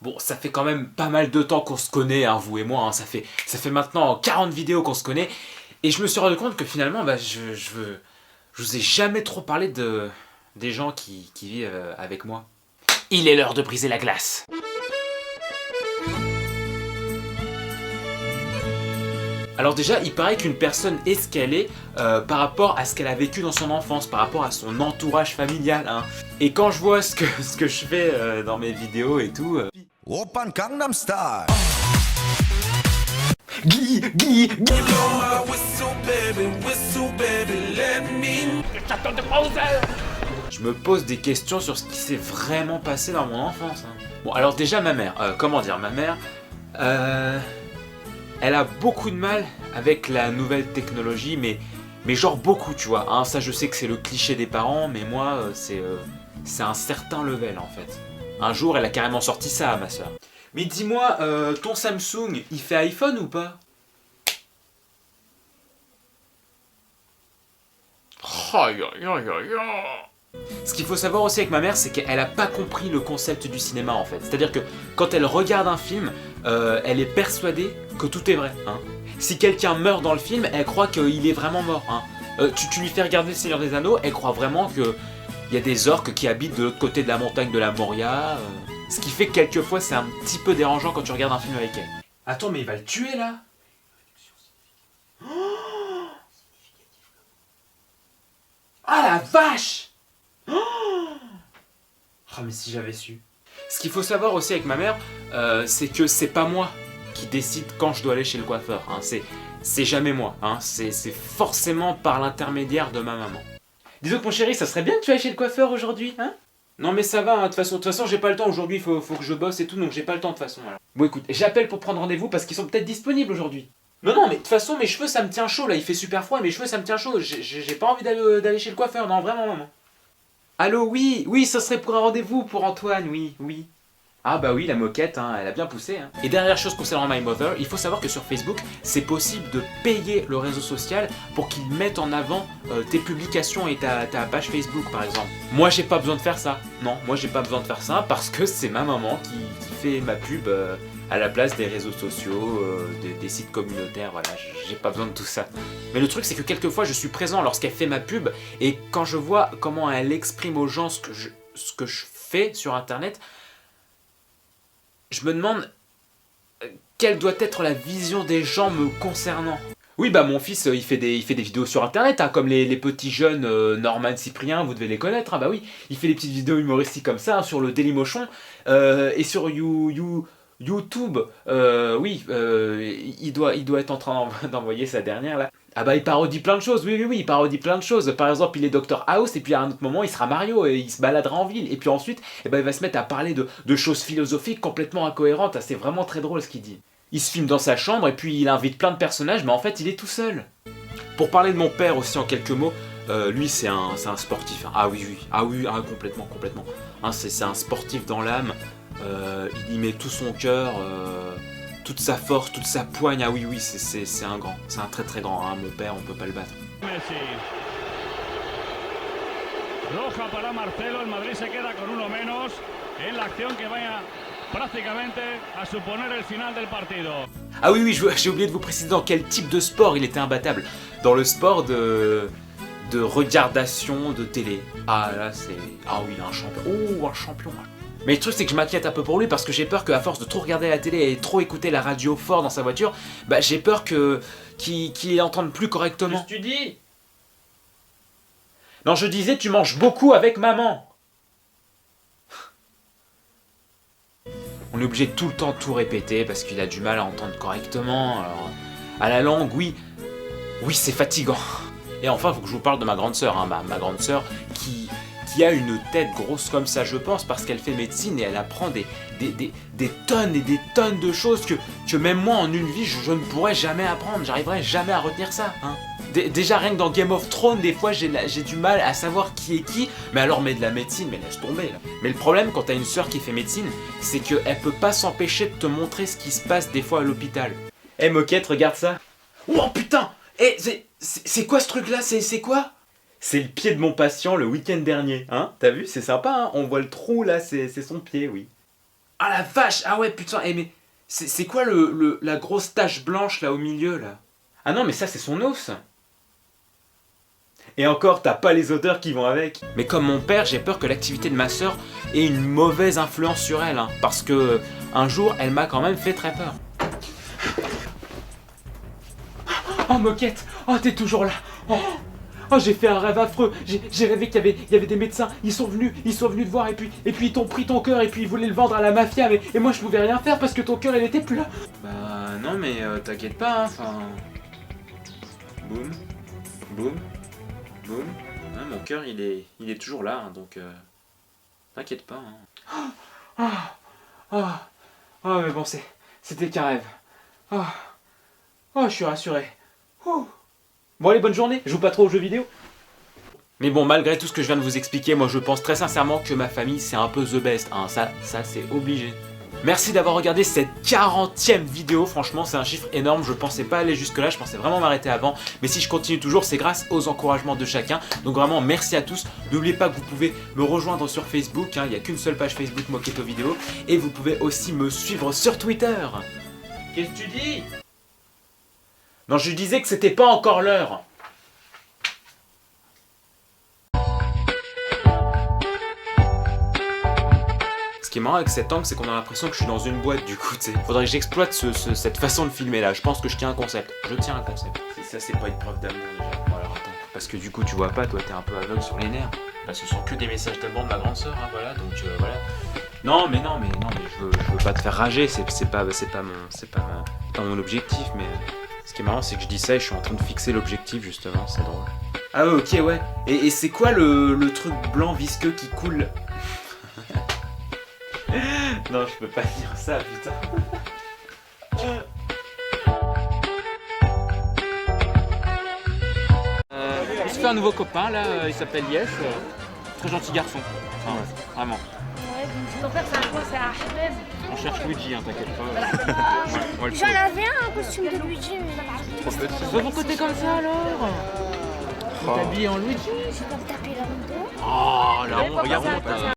Bon, ça fait quand même pas mal de temps qu'on se connaît, hein, vous et moi, hein. Ça fait maintenant 40 vidéos qu'on se connaît. Et je me suis rendu compte que finalement, bah, je vous ai jamais trop parlé des gens qui vivent avec moi. Il est l'heure de briser la glace. Alors déjà, il paraît qu'une personne est ce qu'elle est par rapport à ce qu'elle a vécu dans son enfance, par rapport à son entourage familial, hein. Et quand je vois ce que je fais dans mes vidéos et tout... Oppan Gangnam Style. Gli, gli, gli. Je me pose des questions sur ce qui s'est vraiment passé dans mon enfance, hein. Bon, alors déjà ma mère, comment dire, ma mère... elle a beaucoup de mal avec la nouvelle technologie, mais genre beaucoup, tu vois, hein. Ça, je sais que c'est le cliché des parents, mais moi, c'est un certain level, en fait. Un jour, elle a carrément sorti ça à ma soeur. Mais dis-moi, ton Samsung, il fait iPhone ou pas? Ce qu'il faut savoir aussi avec ma mère, c'est qu'elle a pas compris le concept du cinéma, en fait. C'est-à-dire que quand elle regarde un film, elle est persuadée que tout est vrai, hein. Si quelqu'un meurt dans le film, elle croit qu'il est vraiment mort, hein. Tu lui fais regarder Le Seigneur des Anneaux, elle croit vraiment qu'il y a des orques qui habitent de l'autre côté de la montagne de la Moria. Ce qui fait que quelquefois c'est un petit peu dérangeant quand tu regardes un film avec elle. Attends, mais il va le tuer là? Oh, ah la vache! Oh, mais si j'avais su. Ce qu'il faut savoir aussi avec ma mère, c'est que c'est pas moi qui décide quand je dois aller chez le coiffeur, hein. C'est jamais moi, hein. C'est forcément par l'intermédiaire de ma maman. Dis donc mon chéri, ça serait bien que tu ailles chez le coiffeur aujourd'hui, hein? Non mais ça va, hein, de toute façon j'ai pas le temps aujourd'hui, faut que je bosse et tout, donc j'ai pas le temps de toute façon. Alors. Bon écoute, j'appelle pour prendre rendez-vous parce qu'ils sont peut-être disponibles aujourd'hui. Non, mais de toute façon mes cheveux ça me tient chaud là, il fait super froid, mes cheveux ça me tient chaud, j'ai pas envie d'aller chez le coiffeur, non vraiment maman. Allô, oui, ça serait pour un rendez-vous pour Antoine, oui. Ah bah oui, la moquette, hein, elle a bien poussé, hein. Et dernière chose concernant My Mother, il faut savoir que sur Facebook, c'est possible de payer le réseau social pour qu'il mette en avant tes publications et ta page Facebook par exemple. Moi j'ai pas besoin de faire ça, non, moi j'ai pas besoin de faire ça parce que c'est ma maman qui fait ma pub à la place des réseaux sociaux, des sites communautaires, voilà, j'ai pas besoin de tout ça. Mais le truc c'est que quelquefois je suis présent lorsqu'elle fait ma pub et quand je vois comment elle exprime aux gens ce que je fais sur internet, je me demande quelle doit être la vision des gens me concernant. Oui bah mon fils il fait des vidéos sur internet, hein, comme les petits jeunes Norman Cyprien, vous devez les connaître, hein, bah oui, il fait des petites vidéos humoristiques comme ça, hein, sur le Dailymotion, et sur YouTube, oui, il doit être en train d'envoyer sa dernière là. Ah bah il parodie plein de choses, oui, il parodie plein de choses. Par exemple il est Dr House et puis à un autre moment il sera Mario et il se baladera en ville. Et puis ensuite eh ben, il va se mettre à parler de choses philosophiques complètement incohérentes. Ah, c'est vraiment très drôle ce qu'il dit. Il se filme dans sa chambre et puis il invite plein de personnages mais en fait il est tout seul. Pour parler de mon père aussi en quelques mots, lui c'est un sportif, hein. Ah oui, complètement. Hein, c'est un sportif dans l'âme, il y met tout son cœur, toute sa force, toute sa poigne. Ah oui, c'est un grand, c'est un très grand, hein. Mon père, on peut pas le battre. Messi. Roja para Marcelo, el Madrid se queda con uno menos en la acción que vaya prácticamente a suponer el final del partido. Ah oui, j'ai oublié de vous préciser dans quel type de sport il était imbattable. Dans le sport de regardation de télé. Ah là c'est... Ah oui, un champion. Oh, un champion. Mais le truc c'est que je m'inquiète un peu pour lui parce que j'ai peur qu'à force de trop regarder la télé et trop écouter la radio fort dans sa voiture, bah j'ai peur qu'il entende plus correctement. Qu'est-ce que tu dis? Non, je disais tu manges beaucoup avec maman. On est obligé de tout le temps tout répéter parce qu'il a du mal à entendre correctement. Alors, à la langue, oui, c'est fatigant. Et enfin, il faut que je vous parle de ma grande sœur, hein, ma grande sœur qui a une tête grosse comme ça, je pense, parce qu'elle fait médecine et elle apprend des tonnes et des tonnes de choses que même moi, en une vie, je ne pourrais jamais apprendre. J'arriverai jamais à retenir ça, hein. Déjà, rien que dans Game of Thrones, des fois, j'ai du mal à savoir qui est qui. Mais alors, mais de la médecine, mais laisse tomber, là. Mais le problème, quand t'as une sœur qui fait médecine, c'est qu'elle peut pas s'empêcher de te montrer ce qui se passe des fois à l'hôpital. Eh, Moquette, regarde ça. Oh, putain! Eh, c'est quoi ce truc-là? C'est quoi? C'est le pied de mon patient le week-end dernier, hein? T'as vu? C'est sympa, hein? On voit le trou, là, c'est son pied, oui. Ah la vache! Ah ouais, putain, mais c'est quoi la grosse tache blanche là au milieu là? Ah non, mais ça c'est son os! Et encore, t'as pas les odeurs qui vont avec. Mais comme mon père, j'ai peur que l'activité de ma sœur ait une mauvaise influence sur elle, hein, parce que un jour, elle m'a quand même fait très peur. Oh Moquette, oh t'es toujours là. Oh j'ai fait un rêve affreux. J'ai rêvé qu'il y avait des médecins. Ils sont venus te voir et puis ils t'ont pris ton cœur et puis ils voulaient le vendre à la mafia. Et moi je pouvais rien faire parce que ton cœur il était plus là. Bah non mais t'inquiète pas. Hein, enfin. Boum, boum. Boum. Ouais, mon cœur il est toujours là, hein, donc t'inquiète pas. Hein. Mais bon c'était qu'un rêve. Je suis rassuré. Bon allez, bonne journée, je joue pas trop aux jeux vidéo. Mais bon, malgré tout ce que je viens de vous expliquer, moi je pense très sincèrement que ma famille c'est un peu the best, hein. Ça c'est obligé. Merci d'avoir regardé cette 40e vidéo, franchement c'est un chiffre énorme, je pensais pas aller jusque là, je pensais vraiment m'arrêter avant, mais si je continue toujours c'est grâce aux encouragements de chacun, donc vraiment merci à tous, n'oubliez pas que vous pouvez me rejoindre sur Facebook, hein. Il n'y a qu'une seule page Facebook Moquetto Vidéo, et vous pouvez aussi me suivre sur Twitter. Qu'est-ce que tu dis? Non, je disais que c'était pas encore l'heure. Ce qui est marrant avec cet angle, c'est qu'on a l'impression que je suis dans une boîte du coup, tu sais. Faudrait que j'exploite cette façon de filmer là. Je pense que je tiens un concept. Je tiens un concept. Ça, c'est pas une preuve d'amour déjà. Bon, alors attends. Parce que du coup, tu vois pas, toi, t'es un peu aveugle sur les nerfs. Là, ce sont que des messages d'amour de ma grande sœur, hein, voilà. Donc voilà. Non, mais je veux pas te faire rager. C'est pas mon objectif, mais. Ce qui est marrant, c'est que je dis ça et je suis en train de fixer l'objectif justement. C'est drôle. Ah ouais, ok, ouais. Et c'est quoi le truc blanc visqueux qui coule? Non, je peux pas dire ça, putain. Je me suis fait un nouveau copain là, il s'appelle Yes. Très gentil garçon. Ah ouais, vraiment. Ton père, c'est quoi? C'est Ahmed? On cherche Luigi, hein, t'inquiète pas. J'en avais un costume de Luigi, mais Trop petit. Pourquoi t'es comme ça alors? T'es habillé en Luigi? j'ai pas tapé la honte. Oh, la honte, regarde-moi.